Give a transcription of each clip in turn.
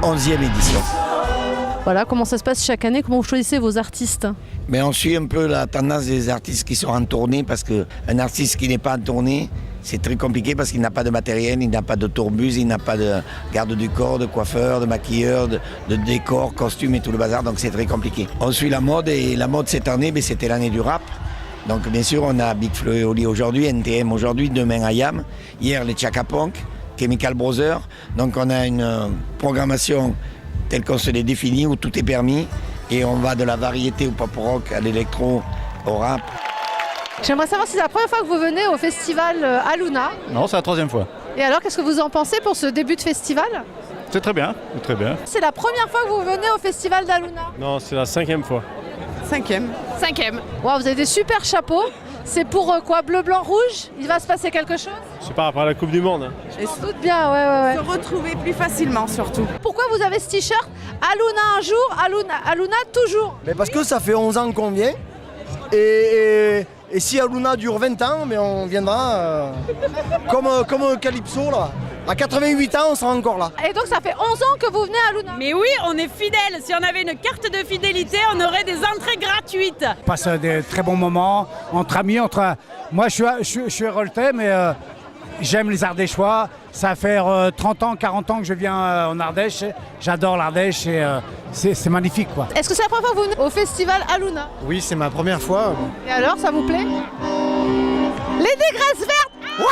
11e édition. Voilà, comment ça se passe chaque année? Comment vous choisissez vos artistes? Mais on suit un peu la tendance des artistes qui sont en tournée parce qu'un artiste qui n'est pas en tournée, c'est très compliqué parce qu'il n'a pas de matériel, il n'a pas de tourbus, il n'a pas de garde du corps, de coiffeur, de maquilleur, de décor, costume et tout le bazar, donc c'est très compliqué. On suit la mode et la mode cette année, c'était l'année du rap. Donc bien sûr, on a Big Flo et Oli aujourd'hui, NTM aujourd'hui, demain IAM, hier les Chaka Punk, Chemical Brothers. Donc on a une programmation telle qu'on se l'est définie où tout est permis et on va de la variété au pop rock à l'électro, au rap. J'aimerais savoir si c'est la première fois que vous venez au festival Aluna. Non, c'est la 3e fois. Et alors, qu'est-ce que vous en pensez pour ce début de festival? C'est très bien, c'est très bien. C'est la première fois que vous venez au festival d'Aluna? Non, c'est la 5e fois. 5e. Wow, vous avez des super chapeaux. C'est pour quoi? Bleu, blanc, rouge? Il va se passer quelque chose? C'est par rapport à la Coupe du Monde. Et se doute bien, ouais. Se retrouver plus facilement surtout. Pourquoi vous avez ce t-shirt? Aluna un jour, Aluna toujours. Mais parce que ça fait 11 ans qu'on vient. Et si Aluna dure 20 ans, mais on viendra comme Calypso là. À 88 ans, on sera encore là. Et donc ça fait 11 ans que vous venez à Aluna? Mais oui, on est fidèles. Si on avait une carte de fidélité, on aurait des entrées gratuites. On passe des très bons moments entre amis. Moi, je suis héroltais, mais j'aime les Ardéchois. Ça fait 30 ans, 40 ans que je viens en Ardèche. J'adore l'Ardèche et c'est magnifique, quoi. Est-ce que c'est la première fois que vous venez au festival Aluna? Oui, c'est ma première fois. Et alors, ça vous plaît? Les négresses vertes!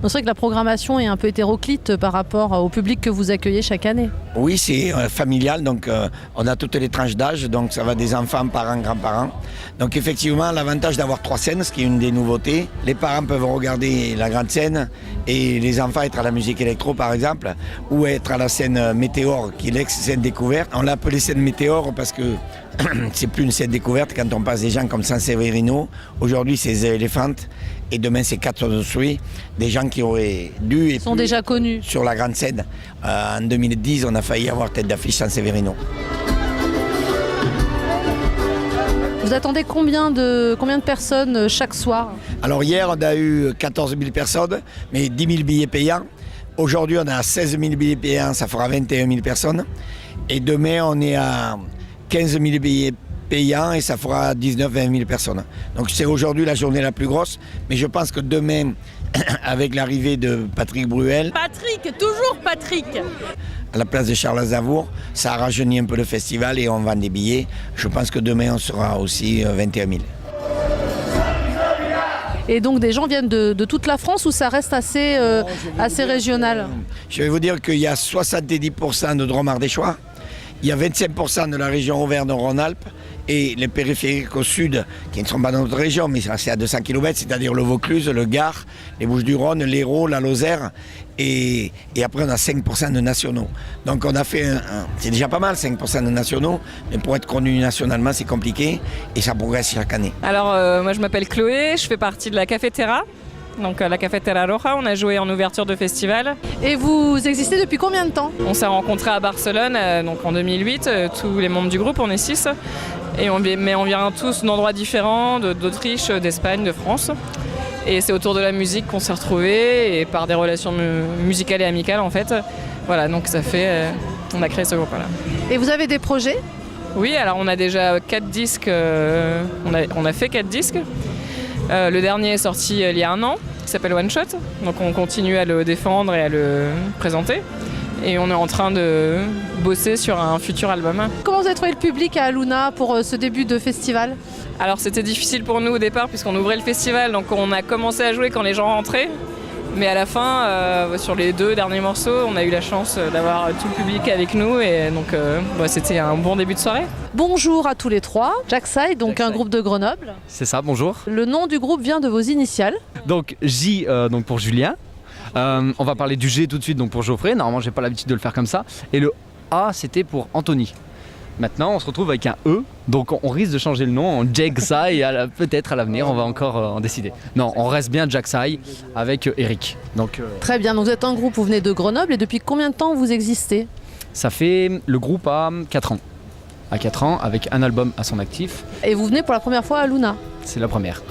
C'est vrai que la programmation est un peu hétéroclite par rapport au public que vous accueillez chaque année. Oui, c'est familial, donc on a toutes les tranches d'âge, donc ça va des enfants, parents, grands-parents. Donc effectivement, l'avantage d'avoir 3 scènes, ce qui est une des nouveautés. Les parents peuvent regarder la grande scène et les enfants être à la musique électro par exemple, ou être à la scène Météore, qui est l'ex-scène découverte. On l'a appelée scène Météore parce que c'est plus une scène découverte quand on passe des gens comme San Severino. Aujourd'hui, c'est The Elephant et demain, c'est Cats of the Street. Des gens qui auraient dû et sont déjà connus sur la grande scène. En 2010, on a failli avoir tête d'affiche San Severino. Vous attendez combien de personnes chaque soir? Alors hier, on a eu 14 000 personnes, mais 10 000 billets payants. Aujourd'hui, on a 16 000 billets payants, ça fera 21 000 personnes. Et demain, on est à 15 000 billets payants et ça fera 19-20 000 personnes. Donc c'est aujourd'hui la journée la plus grosse, mais je pense que demain, avec l'arrivée de Patrick Bruel, Toujours Patrick. à la place de Charles Aznavour, ça a rajeuni un peu le festival et on vend des billets. Je pense que demain, on sera aussi 21 000. Et donc des gens viennent de toute la France ou ça reste assez régional? Je vais vous dire qu'il y a 70% de Drôme ardéchois, il y a 25% de la région Auvergne-Rhône-Alpes et les périphériques au sud, qui ne sont pas dans notre région, mais c'est à 200 km, c'est-à-dire le Vaucluse, le Gard, les Bouches-du-Rhône, l'Hérault, la Lozère, et après on a 5% de nationaux. Donc on a fait c'est déjà pas mal, 5% de nationaux, mais pour être connu nationalement, c'est compliqué, et ça progresse chaque année. Alors, moi, je m'appelle Chloé, je fais partie de la Cafetera. Donc la Cafetera Roja, on a joué en ouverture de festival. Et vous existez depuis combien de temps? On s'est rencontrés à Barcelone donc en 2008, tous les membres du groupe, on est 6. Et on vient tous d'endroits différents, d'Autriche, d'Espagne, de France. Et c'est autour de la musique qu'on s'est retrouvés et par des relations musicales et amicales en fait. Voilà, donc ça fait... on a créé ce groupe-là. Et vous avez des projets? Oui, alors on a déjà 4 disques, on a fait 4 disques. Le dernier est sorti il y a 1 an, qui s'appelle One Shot. Donc on continue à le défendre et à le présenter. Et on est en train de bosser sur un futur album. Comment vous avez trouvé le public à Aluna pour ce début de festival? Alors c'était difficile pour nous au départ puisqu'on ouvrait le festival, donc on a commencé à jouer quand les gens rentraient. Mais à la fin, sur les 2 derniers morceaux, on a eu la chance d'avoir tout le public avec nous et donc c'était un bon début de soirée. Bonjour à tous les 3. Jackside, donc un groupe de Grenoble. C'est ça, bonjour. Le nom du groupe vient de vos initiales. Donc J donc pour Julien. On va parler du G tout de suite donc pour Geoffrey. Normalement, j'ai pas l'habitude de le faire comme ça. Et le A, c'était pour Anthony. Maintenant, on se retrouve avec un E, donc on risque de changer le nom en Jacksai, et peut-être à l'avenir, on va encore en décider. Non, on reste bien Jacksai avec Eric. Donc, Très bien, donc vous êtes un groupe, vous venez de Grenoble, et depuis combien de temps vous existez? Ça fait le groupe à 4 ans. À 4 ans, avec un album à son actif. Et vous venez pour la première fois à Luna? C'est la première.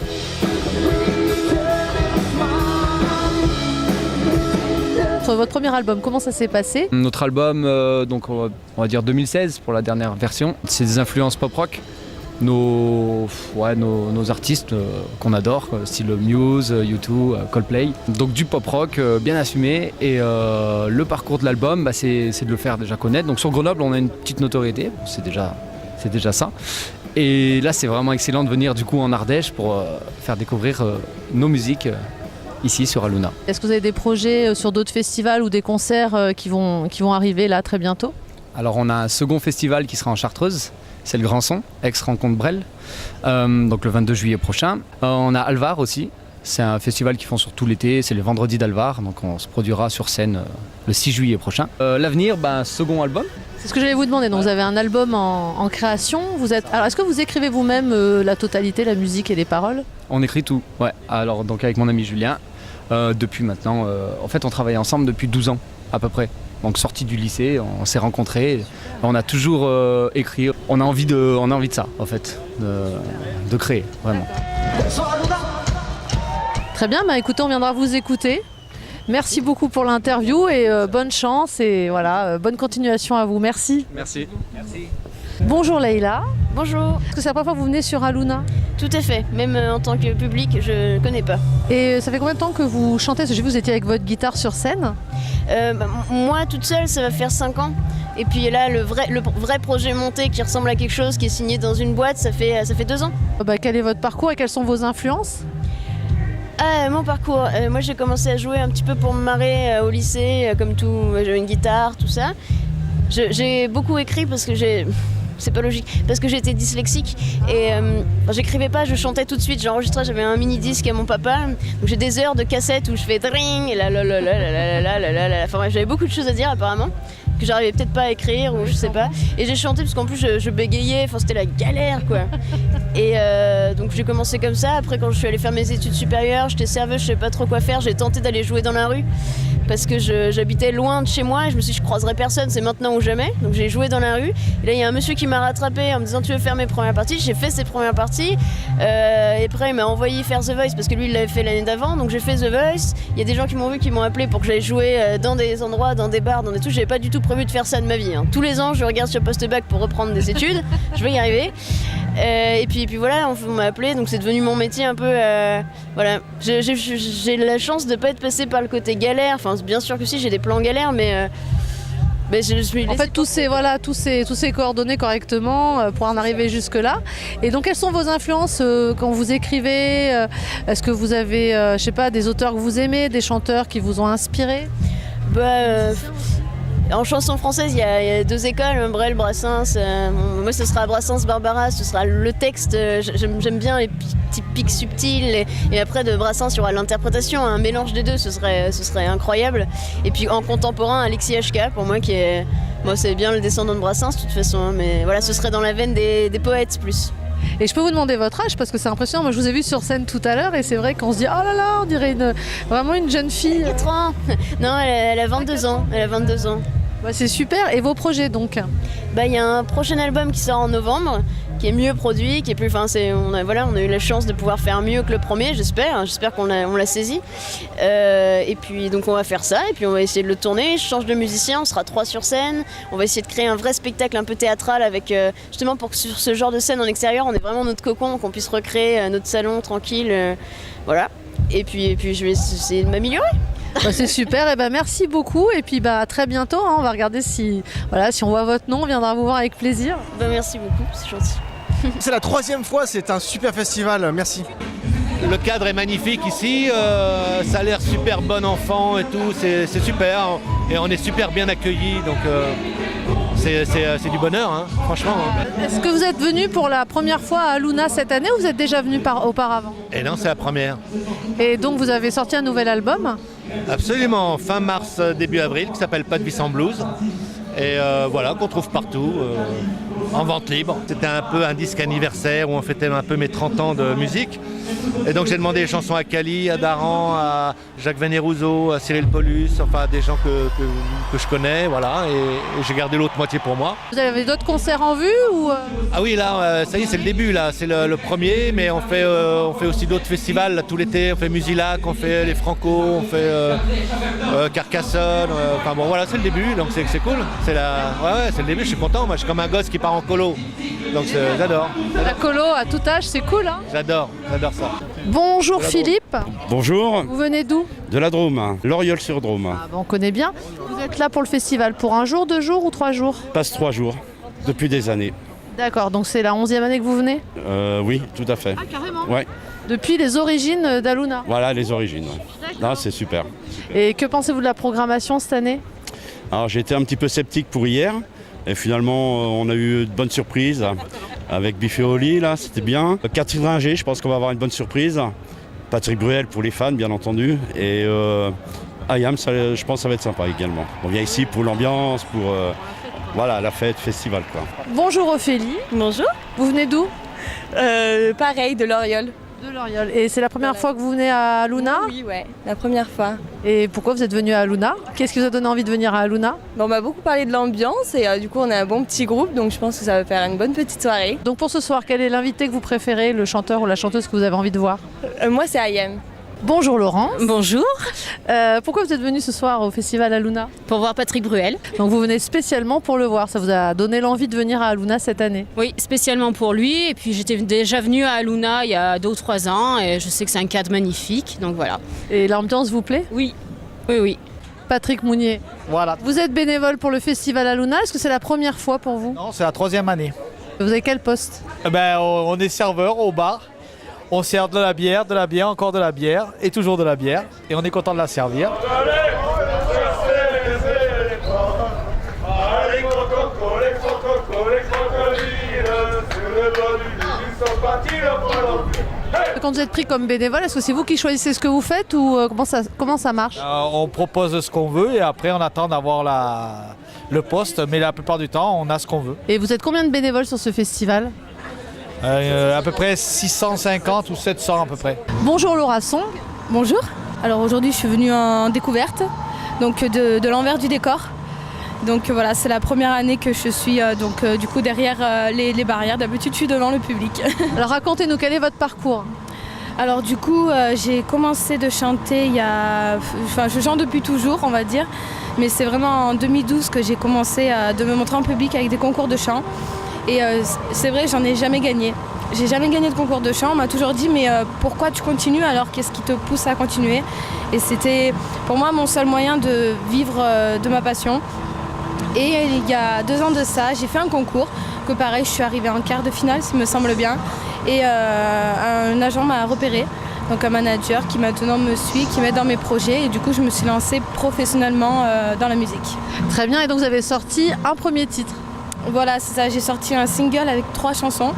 votre premier album, comment ça s'est passé? Notre album, donc on va dire 2016 pour la dernière version, c'est des influences pop-rock. Nos artistes qu'on adore, style Muse, U2, Coldplay. Donc du pop-rock bien assumé. Et le parcours de l'album, c'est de le faire déjà connaître. Donc sur Grenoble, on a une petite notoriété, c'est déjà ça. Et là, c'est vraiment excellent de venir du coup en Ardèche pour faire découvrir nos musiques ici sur Aluna. Est-ce que vous avez des projets sur d'autres festivals ou des concerts qui vont arriver là très bientôt? Alors on a un second festival qui sera en Chartreuse, c'est le Grand Son, ex-Rencontre Brel, donc le 22 juillet prochain. On a Alvar aussi, c'est un festival qu'ils font sur tout l'été, c'est les vendredis d'Alvar, donc on se produira sur scène le 6 juillet prochain. L'avenir, second album. C'est ce que j'allais vous demander, donc vous avez un album en création, alors est-ce que vous écrivez vous-même la totalité, la musique et les paroles? On écrit tout, ouais. Alors donc avec mon ami Julien, depuis maintenant, en fait on travaille ensemble depuis 12 ans à peu près. Donc sorti du lycée, on s'est rencontrés, on a toujours écrit, on a envie de ça en fait, de créer vraiment. Très bien, écoutez, on viendra vous écouter. Merci beaucoup pour l'interview et bonne chance et voilà, bonne continuation à vous. Merci. Merci. Bonjour Leïla. Bonjour. Est-ce que c'est la première fois que vous venez sur Aluna? Tout à fait, même en tant que public, je ne connais pas. Et ça fait combien de temps que vous chantez? Parce que j'ai vu que vous étiez avec votre guitare sur scène. Moi, toute seule, ça va faire 5 ans. Et puis là, le vrai projet monté qui ressemble à quelque chose, qui est signé dans une boîte, ça fait 2 ans. Quel est votre parcours et quelles sont vos influences? Mon parcours, moi j'ai commencé à jouer un petit peu pour me marrer au lycée, comme tout, j'avais une guitare, tout ça. J'ai beaucoup écrit parce que c'est pas logique, parce que j'étais dyslexique et j'écrivais pas, je chantais tout de suite, j'enregistrais, j'avais un mini disque à mon papa, donc j'ai des heures de cassettes où je fais dring et enfin bref, j'avais beaucoup de choses à dire apparemment, que j'arrivais peut-être pas à écrire ou je sais pas, et j'ai chanté parce qu'en plus je bégayais, enfin c'était la galère quoi. Et donc j'ai commencé comme ça. Après quand je suis allée faire mes études supérieures, j'étais serveuse, je savais pas trop quoi faire, j'ai tenté d'aller jouer dans la rue parce que j'habitais loin de chez moi et je me suis dit je croiserai personne, c'est maintenant ou jamais. Donc j'ai joué dans la rue et là il y a un monsieur qui m'a rattrapé en me disant tu veux faire mes premières parties. J'ai fait ses premières parties et après il m'a envoyé faire The Voice parce que lui il l'avait fait l'année d'avant, donc j'ai fait The Voice. Il y a des gens qui m'ont vu, qui m'ont appelé pour que j'aille jouer dans des endroits, dans des bars, dans des trucs. J'avais pas du tout prévu de faire ça de ma vie, hein. Tous les ans je regarde sur post-bac pour reprendre des études, je vais y arriver. Et puis voilà, on m'a appelé, donc c'est devenu mon métier un peu. Voilà, j'ai la chance de pas être passée par le côté galère. Enfin, bien sûr que si, j'ai des plans galères, mais je suis. En fait, tout s'est coordonné correctement pour en arriver jusque là. Et donc, quelles sont vos influences quand vous écrivez? Est-ce que vous avez, je sais pas, des auteurs que vous aimez, des chanteurs qui vous ont inspiré? En chanson française, il y a 2 écoles, Brel, Brassens. Moi, ce sera Brassens, Barbara, ce sera le texte. J'aime bien les petits pics subtils. Et après, de Brassens, il y aura l'interprétation. Un mélange des deux, ce serait incroyable. Et puis en contemporain, Alexis HK, pour moi, moi, c'est bien le descendant de Brassens, de toute façon. Hein, mais voilà, ce serait dans la veine des poètes plus. Et je peux vous demander votre âge parce que c'est impressionnant. Moi, je vous ai vu sur scène tout à l'heure et c'est vrai qu'on se dit oh là là, on dirait vraiment une jeune fille. 4 ans. Non, elle a 22 ans. Elle a 22 ans. C'est super. Et vos projets donc? Il y a un prochain album qui sort en novembre, qui est mieux produit, qui est plus. Enfin, on a eu la chance de pouvoir faire mieux que le premier, j'espère. J'espère qu'on l'a saisi. Et puis donc on va faire ça, et puis on va essayer de le tourner. Je change de musicien, on sera 3 sur scène. On va essayer de créer un vrai spectacle un peu théâtral avec justement pour que sur ce genre de scène en extérieur, on ait vraiment notre cocon, qu'on puisse recréer notre salon tranquille. Voilà. Et puis je vais essayer de m'améliorer. C'est super, et merci beaucoup et puis à très bientôt, hein. On va regarder si on voit votre nom, on viendra vous voir avec plaisir. Merci beaucoup, c'est gentil. C'est la 3e fois, c'est un super festival, merci. Le cadre est magnifique ici, ça a l'air super bon enfant et tout, c'est super et on est super bien accueillis, donc c'est du bonheur, hein, franchement. Est-ce que vous êtes venu pour la première fois à Aluna cette année ou vous êtes déjà venu auparavant? Et non, c'est la première. Et donc vous avez sorti un nouvel album? Absolument, fin mars, début avril, qui s'appelle Pas de vie sans blues. Et voilà, qu'on trouve partout. en vente libre. C'était un peu un disque anniversaire où on fêtait un peu mes 30 ans de musique. Et donc j'ai demandé des chansons à Cali, à Daran, à Jacques Venet-Rousseau, à Cyril Paulus, enfin des gens que je connais, voilà, et j'ai gardé l'autre moitié pour moi. Vous avez d'autres concerts en vue ou Ah oui, là, ça y est, c'est le début, là, c'est le premier, mais on fait aussi d'autres festivals, là, tout l'été, on fait Musilac, on fait les Franco, on fait Carcassonne, enfin bon voilà, c'est le début, donc c'est cool, c'est le début, je suis content, moi je suis comme un gosse qui part en colo, donc j'adore. la colo à tout âge, c'est cool, hein? J'adore ça. Bonjour Philippe, Bonjour, vous venez d'où? de la Drôme, Loriol-sur-Drôme. Ah, on connaît bien. Vous êtes là pour le festival pour un jour, 2 jours ou 3 jours? Passe 3 jours, depuis des années. D'accord, donc c'est la 11e année que vous venez? Oui, tout à fait. Ah, carrément? Ouais, Depuis les origines d'Aluna. voilà les origines. Non, c'est super. Et que pensez-vous de la programmation cette année? Alors j'ai été un petit peu sceptique pour hier, et finalement on a eu de bonnes surprises. Avec Biffy Oli, là, c'était bien. Catherine Ringer, je pense qu'on va avoir une bonne surprise. Patrick Bruel pour les fans, bien entendu. Et Ayam, je pense que ça va être sympa également. On vient ici pour l'ambiance, pour voilà, la fête, festival, quoi. Bonjour Ophélie. Bonjour. Vous venez d'où? Pareil, de Loriol. De Loriol. Et c'est la première fois que vous venez à Aluna? Oui, ouais, la première fois. Et pourquoi vous êtes venu à Aluna? Qu'est-ce qui vous a donné envie de venir à Aluna? On m'a beaucoup parlé de l'ambiance et du coup on a un bon petit groupe, donc je pense que ça va faire une bonne petite soirée. Donc pour ce soir, quel est l'invité que vous préférez, le chanteur ou la chanteuse que vous avez envie de voir? Moi c'est Ayam. Bonjour Laurence. Bonjour. Pourquoi vous êtes venu ce soir au festival Aluna? Pour voir Patrick Bruel. Donc vous venez spécialement pour le voir, ça vous a donné l'envie de venir à Aluna cette année? Oui, spécialement pour lui. Et puis j'étais déjà venue à Aluna il y a 2 ou 3 ans et je sais que c'est un cadre magnifique, donc voilà. Et l'ambiance vous plaît? Oui, oui, oui. Patrick Mounier. Voilà. Vous êtes bénévole pour le festival Aluna, est-ce que c'est la première fois pour vous? Non, c'est la 3e année. Vous avez quel poste? On est serveur au bar. On sert de la bière, encore de la bière et toujours de la bière. Et on est content de la servir. Quand vous êtes pris comme bénévole, est-ce que c'est vous qui choisissez ce que vous faites ou comment ça marche? On propose ce qu'on veut et après on attend d'avoir le poste. Mais la plupart du temps, on a ce qu'on veut. Et vous êtes combien de bénévoles sur ce festival? À peu près 650 ou 700 à peu près. Bonjour Laura Song. Bonjour. Alors aujourd'hui je suis venue en découverte donc de l'envers du décor. Donc voilà, c'est la première année que je suis du coup derrière les barrières. D'habitude je suis devant le public. Alors racontez-nous, quel est votre parcours? Alors du coup j'ai commencé de chanter je chante depuis toujours on va dire. Mais c'est vraiment en 2012 que j'ai commencé de me montrer en public avec des concours de chant. Et c'est vrai, j'en ai jamais gagné. J'ai jamais gagné de concours de chant. On m'a toujours dit mais pourquoi tu continues alors? Qu'est-ce qui te pousse à continuer? Et c'était pour moi mon seul moyen de vivre de ma passion. Et il y a 2 ans de ça, j'ai fait un concours que pareil, je suis arrivée en quart de finale, ça me semble bien. Et un agent m'a repérée, donc un manager qui maintenant me suit, qui m'aide dans mes projets. Et du coup, je me suis lancée professionnellement dans la musique. Très bien, et donc vous avez sorti un premier titre? Voilà, c'est ça, j'ai sorti un single avec 3 chansons.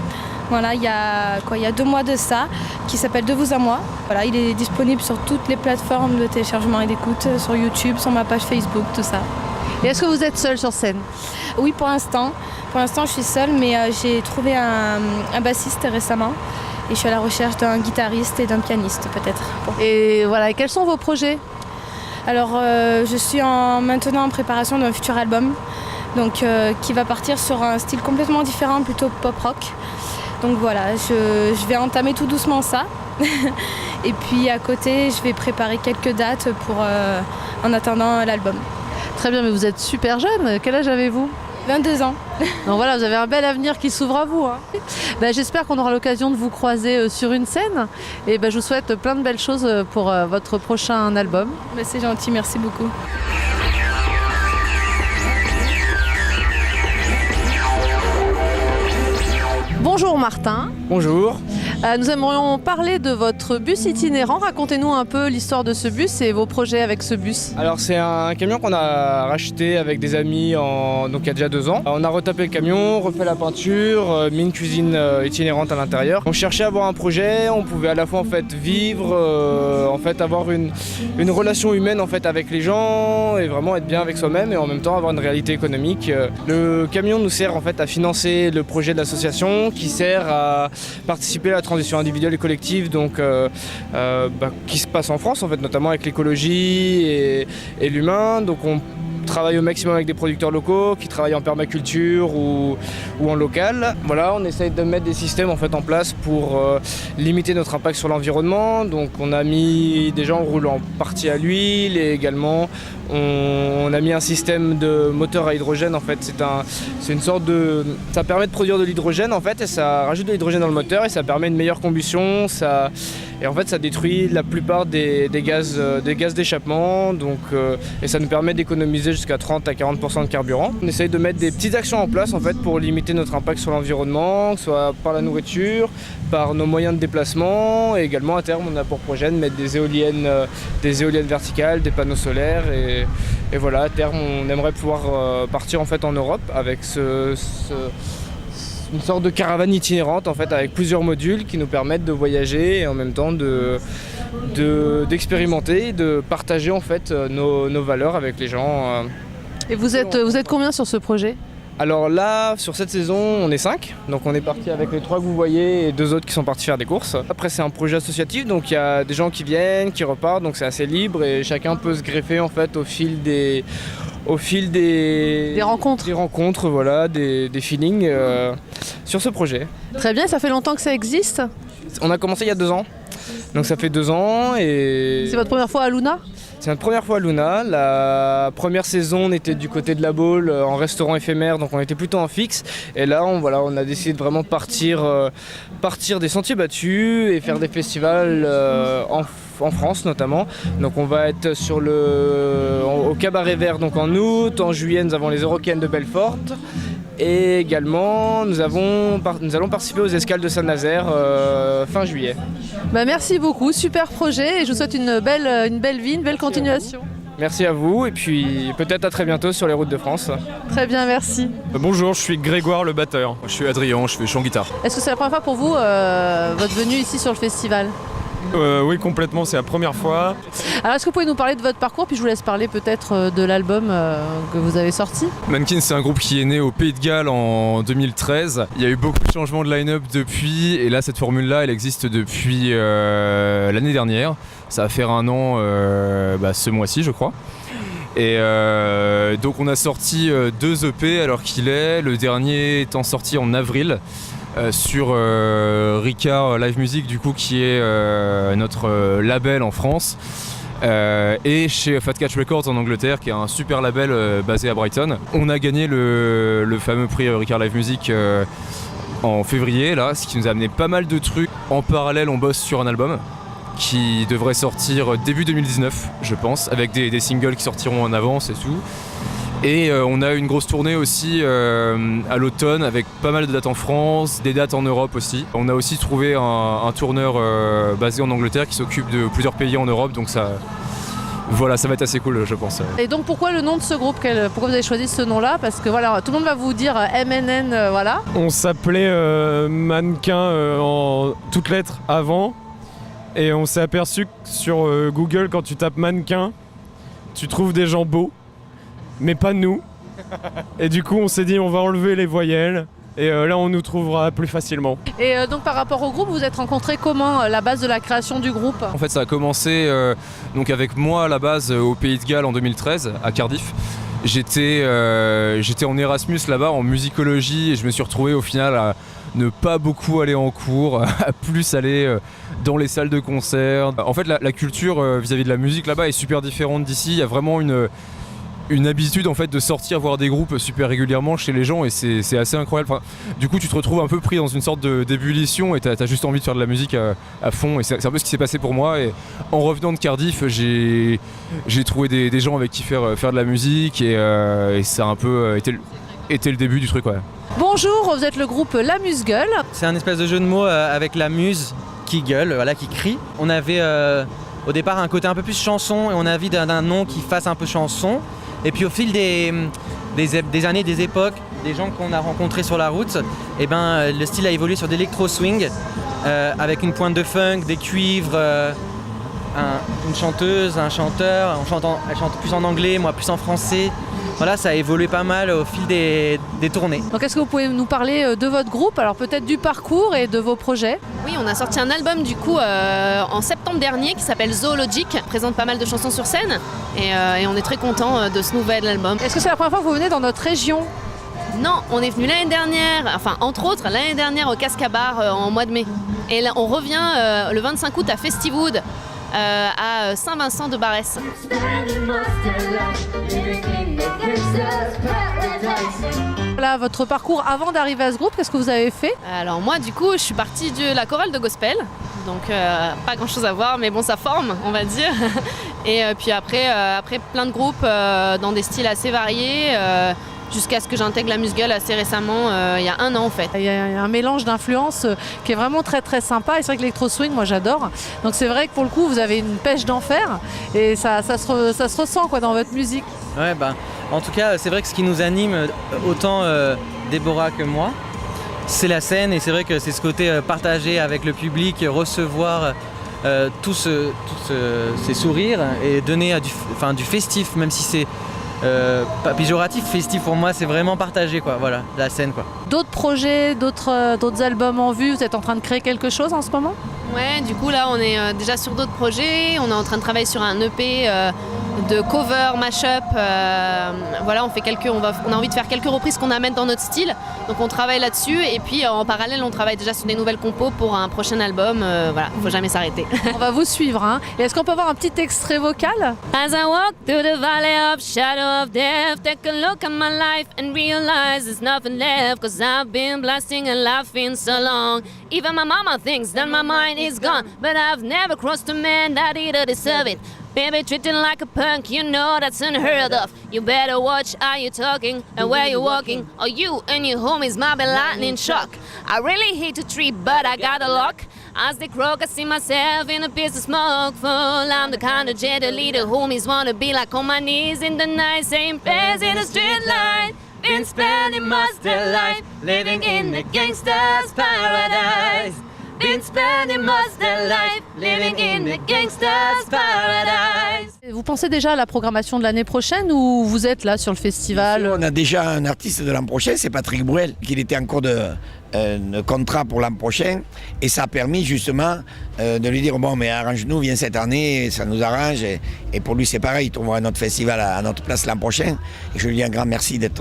Voilà, il y a 2 mois de ça, qui s'appelle De vous à moi. Voilà, il est disponible sur toutes les plateformes de téléchargement et d'écoute, sur YouTube, sur ma page Facebook, tout ça. Et est-ce que vous êtes seule sur scène? Oui, pour l'instant. Pour l'instant, je suis seule, mais j'ai trouvé un bassiste récemment. Et je suis à la recherche d'un guitariste et d'un pianiste, peut-être. Et voilà, quels sont vos projets? Alors, je suis maintenant en préparation d'un futur album. Donc, qui va partir sur un style complètement différent, plutôt pop-rock. Donc voilà, je vais entamer tout doucement ça. Et puis à côté, je vais préparer quelques dates en attendant l'album. Très bien, mais vous êtes super jeune. Quel âge avez-vous? 22 ans. Donc voilà, vous avez un bel avenir qui s'ouvre à vous. Hein. J'espère qu'on aura l'occasion de vous croiser sur une scène. Et je vous souhaite plein de belles choses pour votre prochain album. C'est gentil, merci beaucoup. Bonjour Martin. Bonjour. Nous aimerions parler de votre bus itinérant. Racontez-nous un peu l'histoire de ce bus et vos projets avec ce bus. Alors c'est un camion qu'on a racheté avec des amis donc il y a déjà 2 ans. On a retapé le camion, refait la peinture, mis une cuisine itinérante à l'intérieur. On cherchait à avoir un projet, on pouvait à la fois en fait vivre, en fait avoir une relation humaine en fait avec les gens et vraiment être bien avec soi-même et en même temps avoir une réalité économique. Le camion nous sert en fait à financer le projet de l'association qui sert à participer à la transition individuelle et collective donc, qui se passe en France en fait, notamment avec l'écologie et l'humain. Donc on travaille au maximum avec des producteurs locaux qui travaillent en permaculture ou en local. Voilà, on essaye de mettre des systèmes en fait en place pour limiter notre impact sur l'environnement. Donc on a mis des gens roulent en partie à l'huile et également on a mis un système de moteur à hydrogène en fait. C'est une sorte de, ça permet de produire de l'hydrogène en fait et ça rajoute de l'hydrogène dans le moteur et ça permet une meilleure combustion. Et en fait ça détruit la plupart des gaz d'échappement donc, et ça nous permet d'économiser jusqu'à 30 à 40% de carburant. On essaye de mettre des petites actions en place en fait, pour limiter notre impact sur l'environnement, que ce soit par la nourriture, par nos moyens de déplacement et également à terme on a pour projet de mettre des éoliennes verticales, des panneaux solaires et voilà, à terme on aimerait pouvoir partir en fait en Europe avec une sorte de caravane itinérante en fait, avec plusieurs modules qui nous permettent de voyager et en même temps d'expérimenter, de partager en fait, nos valeurs avec les gens. Et vous êtes combien sur ce projet ? Alors là, sur cette saison, on est 5. Donc on est parti avec les 3 que vous voyez et 2 autres qui sont partis faire des courses. Après c'est un projet associatif, donc il y a des gens qui viennent, qui repartent, donc c'est assez libre et chacun peut se greffer en fait au fil des rencontres, voilà, des feelings sur ce projet. Très bien, ça fait longtemps que ça existe ? On a commencé il y a 2 ans, donc ça fait 2 ans et... C'est votre première fois à Luna ? C'est notre première fois à Luna. La première saison, on était du côté de la Baule en restaurant éphémère, donc on était plutôt en fixe. Et là, on a décidé de vraiment partir des sentiers battus et faire des festivals en France notamment. Donc on va être au Cabaret Vert donc en août. En juillet, nous avons les Eurocaines de Belfort. Et également, nous allons participer aux escales de Saint-Nazaire fin juillet. Merci beaucoup, super projet et je vous souhaite une belle vie, une belle continuation. Merci à vous et puis peut-être à très bientôt sur les routes de France. Très bien, merci. Bonjour, je suis Grégoire le batteur. Je suis Adrien, je fais chant guitare. Est-ce que c'est la première fois pour vous votre venue ici sur le festival ? Oui, complètement, c'est la première fois. Alors est-ce que vous pouvez nous parler de votre parcours, puis je vous laisse parler peut-être de l'album que vous avez sorti ? Mannequin, c'est un groupe qui est né au Pays de Galles en 2013. Il y a eu beaucoup de changements de line-up depuis, et là cette formule-là, elle existe depuis l'année dernière. Ça va faire 1 an ce mois-ci, je crois. Et donc on a sorti 2 EP alors qu'il est, le dernier étant sorti en avril. Sur Ricard Live Music du coup qui est notre label en France et chez Fat Catch Records en Angleterre qui est un super label basé à Brighton. On a gagné le fameux prix Ricard Live Music en février là, ce qui nous a amené pas mal de trucs. En parallèle on bosse sur un album qui devrait sortir début 2019 je pense, avec des singles qui sortiront en avance et tout. Et on a une grosse tournée aussi à l'automne avec pas mal de dates en France, des dates en Europe aussi. On a aussi trouvé un tourneur basé en Angleterre qui s'occupe de plusieurs pays en Europe, donc ça va être assez cool je pense. Et donc pourquoi le nom de ce groupe ? Pourquoi vous avez choisi ce nom-là ? Parce que voilà, tout le monde va vous dire MNN, voilà. On s'appelait Mannequin en toutes lettres avant et on s'est aperçu que sur Google quand tu tapes Mannequin, tu trouves des gens beaux. Mais pas nous. Et du coup, on s'est dit on va enlever les voyelles et là on nous trouvera plus facilement. Et donc par rapport au groupe, vous vous êtes rencontrés comment, la base de la création du groupe ? En fait, ça a commencé donc avec moi à la base au Pays de Galles en 2013 à Cardiff. J'étais en Erasmus là-bas en musicologie et je me suis retrouvé au final à ne pas beaucoup aller en cours, à plus aller dans les salles de concert. En fait, la culture vis-à-vis de la musique là-bas est super différente d'ici. Il y a vraiment une habitude en fait de sortir voir des groupes super régulièrement chez les gens et c'est assez incroyable. Enfin, du coup tu te retrouves un peu pris dans une sorte d'ébullition et t'as juste envie de faire de la musique à fond et c'est un peu ce qui s'est passé pour moi. Et en revenant de Cardiff j'ai trouvé des gens avec qui faire de la musique et ça a un peu été était le début du truc, ouais. Bonjour, vous êtes le groupe La Muse-Gueule. C'est un espèce de jeu de mots avec la muse qui gueule, voilà, qui crie. On avait au départ un côté un peu plus chanson et on a envie d'un nom qui fasse un peu chanson. Et puis au fil des années, des époques, des gens qu'on a rencontrés sur la route, et ben, le style a évolué sur d'électro-swing avec une pointe de funk, des cuivres, une chanteuse, un chanteur. Elle chante plus en anglais, moi plus en français. Voilà, ça a évolué pas mal au fil des tournées. Donc est-ce que vous pouvez nous parler de votre groupe, alors peut-être du parcours et de vos projets? Oui, on a sorti un album du coup en septembre dernier qui s'appelle Zoologic. On présente pas mal de chansons sur scène et on est très content de ce nouvel album. Est-ce que c'est la première fois que vous venez dans notre région? Non, on est venu l'année dernière, enfin entre autres l'année dernière au Cascabar en mois de mai. Et là, on revient le 25 août à Festiwood. À Saint-Vincent de Barès. Là, votre parcours avant d'arriver à ce groupe, qu'est-ce que vous avez fait? Alors moi du coup je suis partie de la chorale de gospel, donc pas grand chose à voir mais bon ça forme on va dire. Et puis après plein de groupes dans des styles assez variés. Jusqu'à ce que j'intègre la Muse-Gueule assez récemment, il y a 1 an en fait. Il y a un mélange d'influences qui est vraiment très très sympa et c'est vrai que l'électro-swing, moi j'adore. Donc c'est vrai que pour le coup vous avez une pêche d'enfer et ça se ressent quoi, dans votre musique. Ouais, bah, en tout cas c'est vrai que ce qui nous anime autant Déborah que moi, c'est la scène et c'est vrai que c'est ce côté partagé avec le public, recevoir tous ces sourires et donner du festif, même si c'est pas péjoratif, festif pour moi c'est vraiment partagé quoi, voilà, la scène quoi. D'autres projets, d'autres albums en vue, vous êtes en train de créer quelque chose en ce moment? Ouais, du coup là on est déjà sur d'autres projets, on est en train de travailler sur un EP de cover, mash-up, voilà on a envie de faire quelques reprises qu'on amène dans notre style, donc on travaille là-dessus et puis en parallèle on travaille déjà sur des nouvelles compos pour un prochain album, voilà, faut jamais s'arrêter. On va vous suivre hein. Et est-ce qu'on peut avoir un petit extrait vocal? As I walk through the valley of shadow of death, take a look at my life and realize there's nothing left, cause I've been blasting and laughing so long. Even my mama thinks that my mind is gone, but I've never crossed a man that either deserve it. Baby, treating like a punk, you know that's unheard of. You better watch how you talking and where you walking, or you and your homies might be lightning shock. I really hate to treat, but I got a lock. As they croak, I see myself in a piece of smoke full. I'm the kind of jet leader homies wanna be, like on my knees in the night, same place in the street light. Been spending most of life living in the gangster's paradise. Been spending most of life living in the gangster's paradise. Vous pensez déjà à la programmation de l'année prochaine ou vous êtes là sur le festival? On a déjà un artiste de l'an prochain, c'est Patrick Bruel, qui était en cours de contrat pour l'an prochain et ça a permis justement de lui dire bon mais arrange-nous, viens cette année, ça nous arrange et pour lui c'est pareil, il trouvera un autre festival à notre place l'an prochain et je lui dis un grand merci de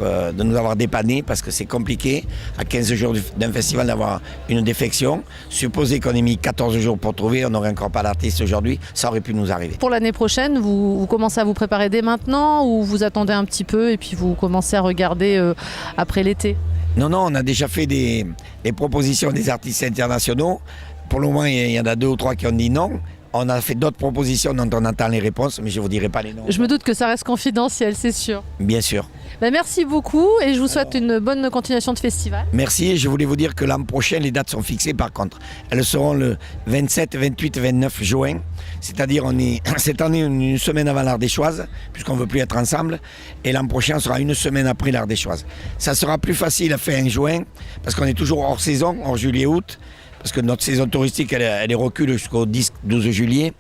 nous avoir dépanné parce que c'est compliqué à 15 jours d'un festival d'avoir une défection. Supposez qu'on ait mis 14 jours pour trouver, on n'aurait encore pas d'artiste aujourd'hui, ça aurait pu nous arriver. Pour l'année prochaine, vous commencez à vous préparer dès maintenant ou vous attendez un petit peu et puis vous commencez à regarder après l'été? Non, on a déjà fait des propositions des artistes internationaux. Pour le moment, il y en a 2 ou 3 qui ont dit non. On a fait d'autres propositions dont on attend les réponses, mais je ne vous dirai pas les noms. Je me doute que ça reste confidentiel, c'est sûr. Bien sûr. Merci beaucoup et je vous souhaite une bonne continuation de festival. Merci et je voulais vous dire que l'an prochain, les dates sont fixées par contre. Elles seront le 27, 28 et 29 juin. C'est-à-dire on est cette année une semaine avant l'Ardéchoise, puisqu'on ne veut plus être ensemble. Et l'an prochain, on sera une semaine après l'Ardéchoise. Ça sera plus facile à faire en juin, parce qu'on est toujours hors saison, hors juillet-août. Parce que notre saison touristique, elle est recule jusqu'au 10-12 juillet.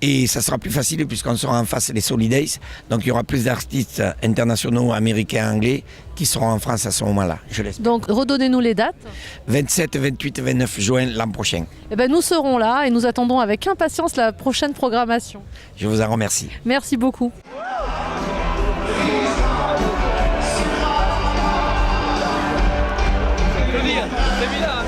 Et ça sera plus facile puisqu'on sera en face des Solidays. Donc il y aura plus d'artistes internationaux, américains, anglais, qui seront en France à ce moment-là, je l'espère. Donc redonnez-nous les dates. 27, 28 et 29 juin l'an prochain. Nous serons là et nous attendons avec impatience la prochaine programmation. Je vous en remercie. Merci beaucoup. C'est bien.